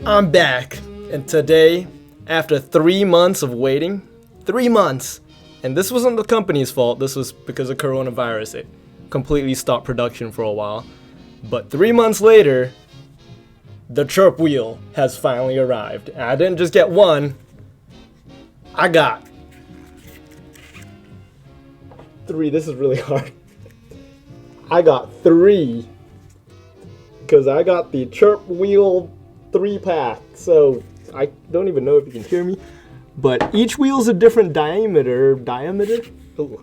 I'm back, and today, after 3 months of waiting, 3 months, and this wasn't the company's fault, this was because of coronavirus. It completely stopped production for a while, but 3 months later, the Chirp Wheel has finally arrived. And I didn't just get one, I got 3. This is really hard. I got 3, because I got the Chirp Wheel 3-pack, so I don't even know if you can hear me, but each wheel's a different diameter, Ooh.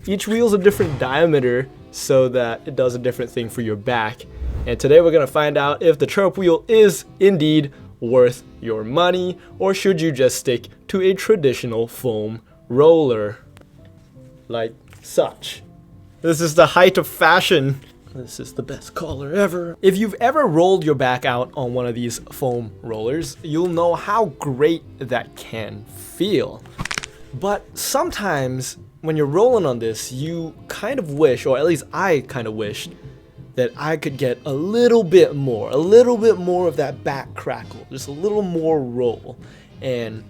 Each wheel's a different diameter so that it does a different thing for your back. And today we're going to find out if the Chirp Wheel is indeed worth your money, or should you just stick to a traditional foam roller like such. This is the height of fashion. This is the best collar ever. If you've ever rolled your back out on one of these foam rollers, you'll know how great that can feel. But sometimes when you're rolling on this, you kind of wish, or at least I kind of wished, that I could get a little bit more of that back crackle, just a little more roll. And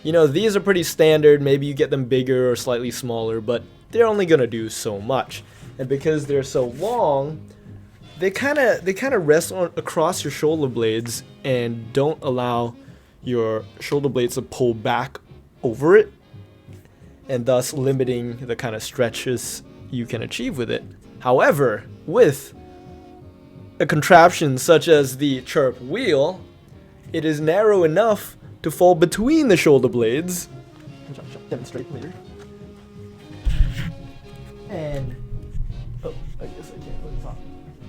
you know, these are pretty standard. Maybe you get them bigger or slightly smaller, but they're only gonna do so much. And because they're so long, they kind of rest on across your shoulder blades and don't allow your shoulder blades to pull back over it, and thus limiting the kind of stretches you can achieve with it. However, with a contraption such as the Chirp Wheel, it is narrow enough to fall between the shoulder blades. I'll demonstrate later. And I guess I can't put it on.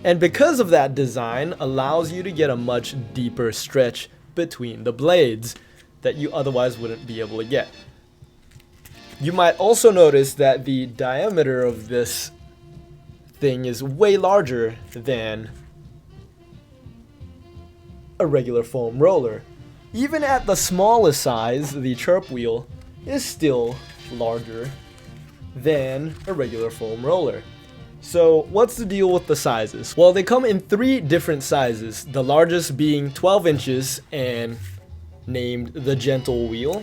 And because of that design, allows you to get a much deeper stretch between the blades that you otherwise wouldn't be able to get. You might also notice that the diameter of this thing is way larger than a regular foam roller. Even at the smallest size, the Chirp Wheel is still larger than a regular foam roller. So what's the deal with the sizes? Well, they come in 3 different sizes, the largest being 12 inches and named the Gentle Wheel,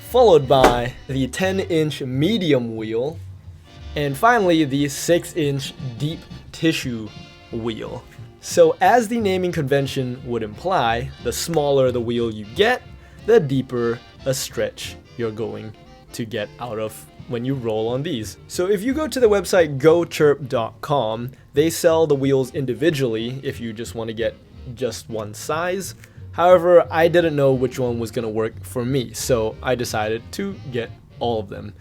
followed by the 10-inch medium wheel, and finally the 6-inch deep tissue wheel. So as the naming convention would imply, the smaller the wheel you get, the deeper a stretch you're going to get out of when you roll on these. So if you go to the website gochirp.com, they sell the wheels individually if you just want to get just one size. However, I didn't know which one was going to work for me, so I decided to get all of them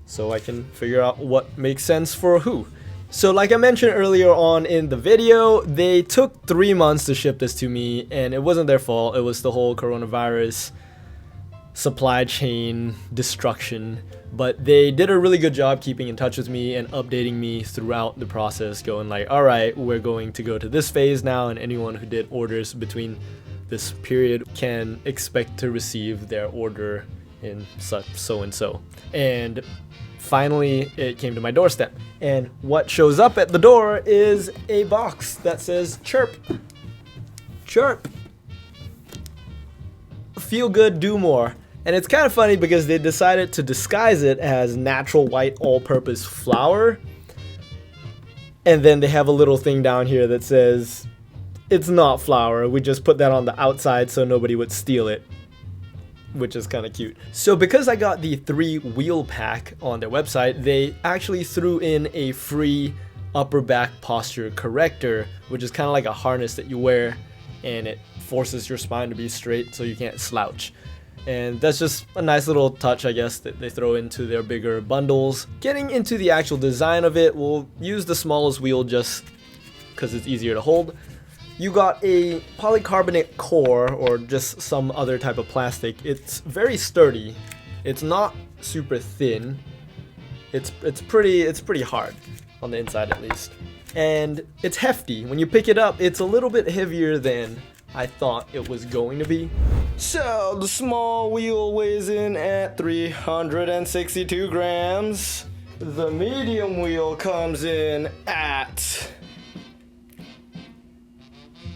so I can figure out what makes sense for who. So like I mentioned earlier on in the video, they took 3 months to ship this to me, and it wasn't their fault. It was the whole coronavirus supply chain destruction, but they did a really good job keeping in touch with me and updating me throughout the process, going like, all right, we're going to go to this phase now, and anyone who did orders between this period can expect to receive their order in such so and so. And finally it came to my doorstep, and what shows up at the door is a box that says Chirp. Chirp. Feel good, do more. And it's kind of funny because they decided to disguise it as natural white all-purpose flour, and then they have a little thing down here that says it's not flour, we just put that on the outside so nobody would steal it, which is kind of cute. So because I got the 3-wheel pack on their website, they actually threw in a free upper back posture corrector, which is kind of like a harness that you wear, and it forces your spine to be straight so you can't slouch. And that's just a nice little touch, I guess, that they throw into their bigger bundles. Getting into the actual design of it, we'll use the smallest wheel just because it's easier to hold. You got a polycarbonate core, or just some other type of plastic. It's very sturdy. It's not super thin. It's pretty hard on the inside at least. And it's hefty. When you pick it up, it's a little bit heavier than I thought it was going to be. So the small wheel weighs in at 362 grams. The medium wheel comes in at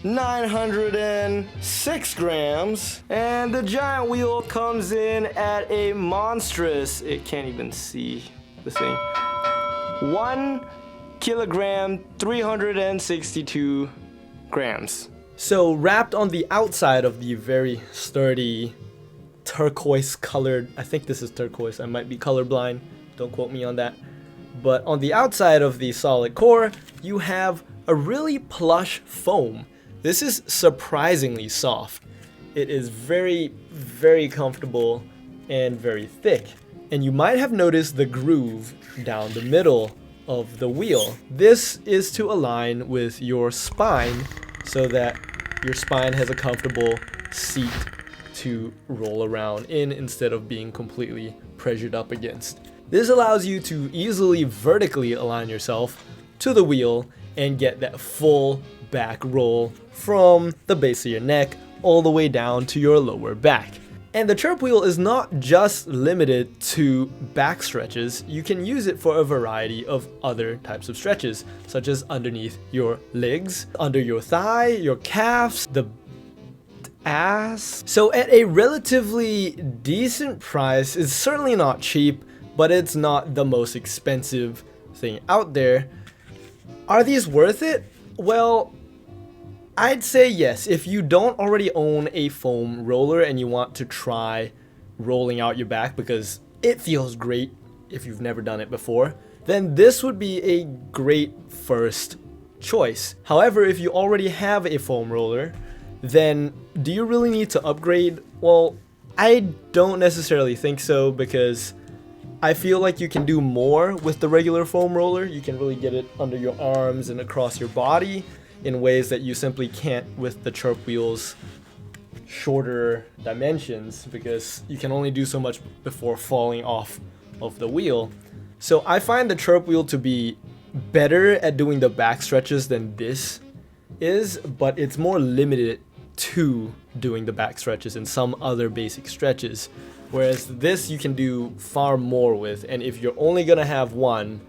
906 grams. And the giant wheel comes in at a monstrous, it can't even see the thing, 1 kilogram, 362 grams. So wrapped on the outside of the very sturdy turquoise colored, I think this is turquoise, I might be colorblind, don't quote me on that. But on the outside of the solid core, you have a really plush foam. This is surprisingly soft. It is very, very comfortable and very thick. And you might have noticed the groove down the middle of the wheel. This is to align with your spine so that your spine has a comfortable seat to roll around in instead of being completely pressured up against. This allows you to easily vertically align yourself to the wheel and get that full back roll from the base of your neck all the way down to your lower back. And the Chirp Wheel is not just limited to back stretches, you can use it for a variety of other types of stretches, such as underneath your legs, under your thigh, your calves, the ass. So at a relatively decent price, it's certainly not cheap, but it's not the most expensive thing out there. Are these worth it? Well, I'd say yes. If you don't already own a foam roller and you want to try rolling out your back because it feels great if you've never done it before, then this would be a great first choice. However, if you already have a foam roller, then do you really need to upgrade? Well, I don't necessarily think so, because I feel like you can do more with the regular foam roller. You can really get it under your arms and across your body in ways that you simply can't with the Chirp Wheel's shorter dimensions, because you can only do so much before falling off of the wheel. So I find the Chirp Wheel to be better at doing the back stretches than this is, but it's more limited to doing the back stretches and some other basic stretches. Whereas this you can do far more with, and if you're only gonna have one,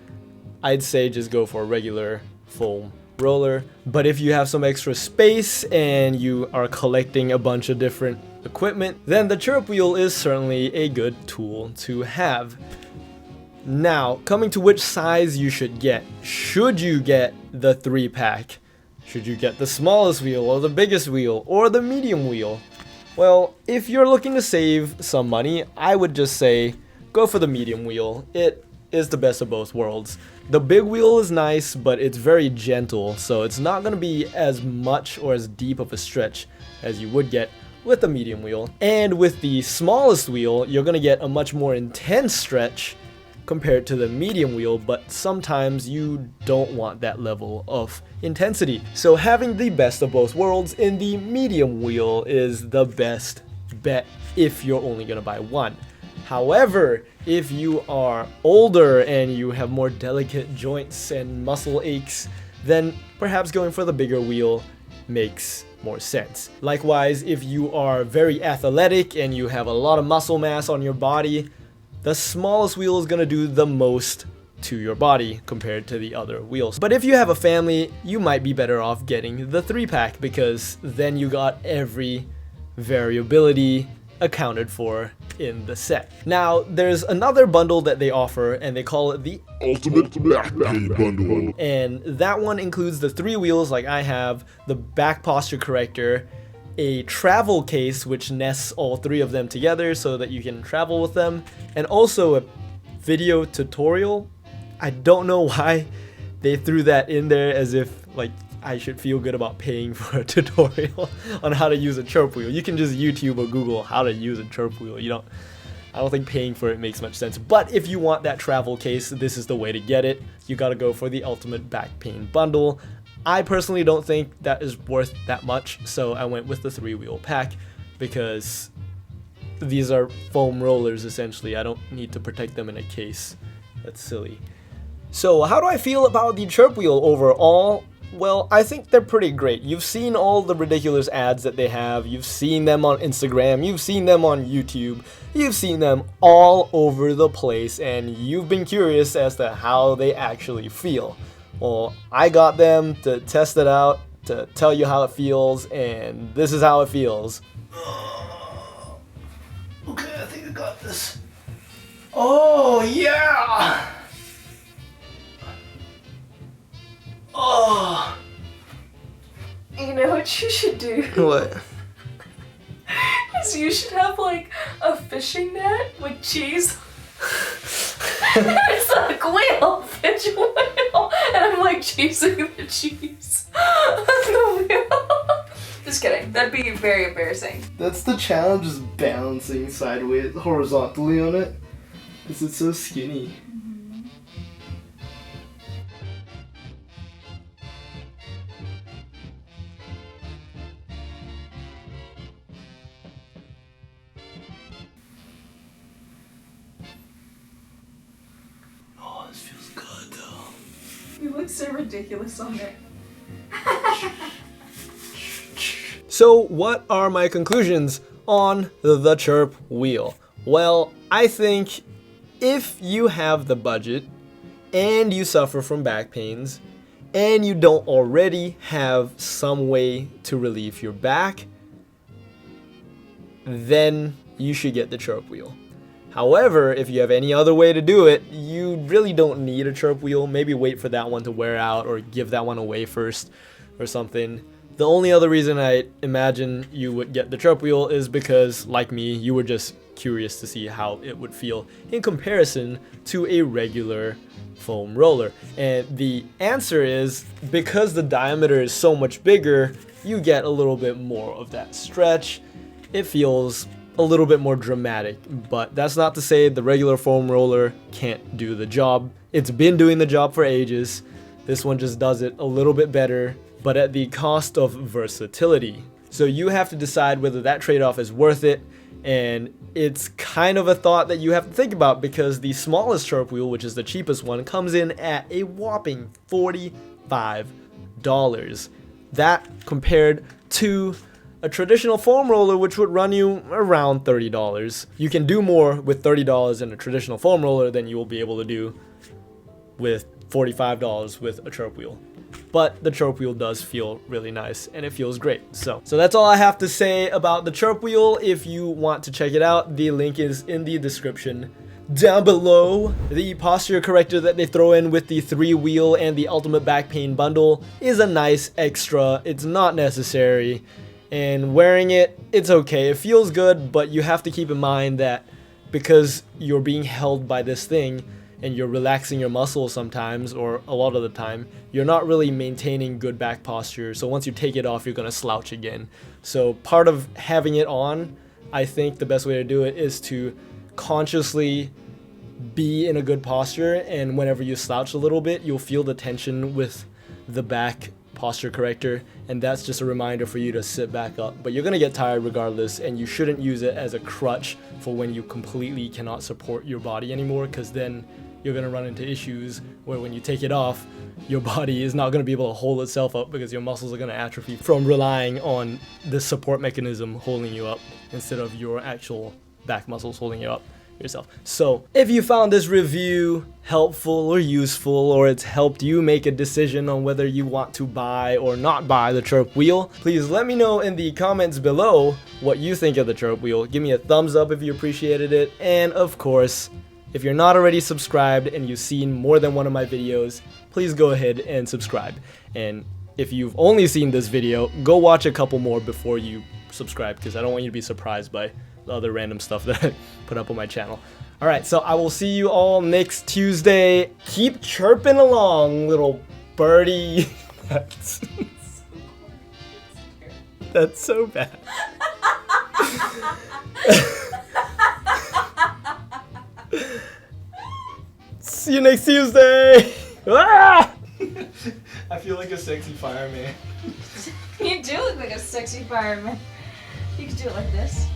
I'd say just go for a regular foam roller. But if you have some extra space and you are collecting a bunch of different equipment, then the Chirp Wheel is certainly a good tool to have. Now, coming to which size you should get. Should you get the 3-pack? Should you get the smallest wheel or the biggest wheel or the medium wheel? Well, if you're looking to save some money, I would just say go for the medium wheel. It is the best of both worlds. The big wheel is nice, but it's very gentle, so it's not going to be as much or as deep of a stretch as you would get with the medium wheel. And with the smallest wheel, you're going to get a much more intense stretch compared to the medium wheel, but sometimes you don't want that level of intensity. So having the best of both worlds in the medium wheel is the best bet if you're only gonna buy one. However, if you are older and you have more delicate joints and muscle aches, then perhaps going for the bigger wheel makes more sense. Likewise, if you are very athletic and you have a lot of muscle mass on your body, the smallest wheel is going to do the most to your body compared to the other wheels. But if you have a family, you might be better off getting the 3-pack, because then you got every variability accounted for in the set. Now, there's another bundle that they offer, and they call it the Ultimate Back Pain Bundle. And that one includes the 3 wheels like I have, the back posture corrector, a travel case which nests all 3 of them together so that you can travel with them, and also a video tutorial. I don't know why they threw that in there, as if like I should feel good about paying for a tutorial on how to use a Chirp Wheel. You can just YouTube or Google how to use a Chirp Wheel. I don't think paying for it makes much sense. But if you want that travel case, this is the way to get it. You gotta go for the Ultimate Back Pain Bundle. I personally don't think that is worth that much, so I went with the 3-wheel pack, because these are foam rollers essentially. I don't need to protect them in a case. That's silly. So how do I feel about the Chirp Wheel overall? Well, I think they're pretty great. You've seen all the ridiculous ads that they have. You've seen them on Instagram. You've seen them on YouTube. You've seen them all over the place, and you've been curious as to how they actually feel. Well, I got them to test it out, to tell you how it feels, and this is how it feels. Okay, I think I got this. Oh, yeah! Oh! You know what you should do? What? Is you should have like a fishing net with cheese. It's like wheel, fish wheel, and I'm like chasing the cheese on the wheel. Just kidding. That'd be very embarrassing. That's the challenge, is balancing sideways, horizontally on it, because it's so skinny. Oh, this feels good though. You look so ridiculous on it. So what are my conclusions on the Chirp Wheel? Well, I think if you have the budget and you suffer from back pains and you don't already have some way to relieve your back, then you should get the Chirp Wheel. However, if you have any other way to do it, you really don't need a Chirp Wheel. Maybe wait for that one to wear out or give that one away first or something. The only other reason I imagine you would get the Chirp Wheel is because, like me, you were just curious to see how it would feel in comparison to a regular foam roller. And the answer is, because the diameter is so much bigger, you get a little bit more of that stretch. It feels a little bit more dramatic, but that's not to say the regular foam roller can't do the job. It's been doing the job for ages. This one just does it a little bit better, but at the cost of versatility. So you have to decide whether that trade-off is worth it, and it's kind of a thought that you have to think about, because the smallest Chirp Wheel, which is the cheapest one, comes in at a whopping $45. That compared to a traditional foam roller, which would run you around $30. You can do more with $30 in a traditional foam roller than you will be able to do with $45 with a Chirp Wheel. But the Chirp Wheel does feel really nice, and it feels great. So that's all I have to say about the Chirp Wheel. If you want to check it out, the link is in the description down below. The posture corrector that they throw in with the 3-wheel and the ultimate back pain bundle is a nice extra. It's not necessary, and wearing it, it's okay. It feels good, but you have to keep in mind that because you're being held by this thing, and you're relaxing your muscles sometimes, or a lot of the time, you're not really maintaining good back posture. So once you take it off, you're gonna slouch again. So part of having it on, I think the best way to do it is to consciously be in a good posture, and whenever you slouch a little bit, you'll feel the tension with the back posture corrector, and that's just a reminder for you to sit back up. But you're gonna get tired regardless, and you shouldn't use it as a crutch for when you completely cannot support your body anymore, because then you're gonna run into issues where when you take it off, your body is not gonna be able to hold itself up because your muscles are gonna atrophy from relying on the support mechanism holding you up instead of your actual back muscles holding you up yourself. So if you found this review helpful or useful, or it's helped you make a decision on whether you want to buy or not buy the Chirp Wheel, please let me know in the comments below what you think of the Chirp Wheel. Give me a thumbs up if you appreciated it, and of course, if you're not already subscribed and you've seen more than one of my videos, please go ahead and subscribe. And if you've only seen this video, go watch a couple more before you subscribe, because I don't want you to be surprised by the other random stuff that I put up on my channel. Alright, so I will see you all next Tuesday. Keep chirping along, little birdie. That's so bad. See you next Tuesday! Ah! I feel like a sexy fireman. You do look like a sexy fireman. You could do it like this.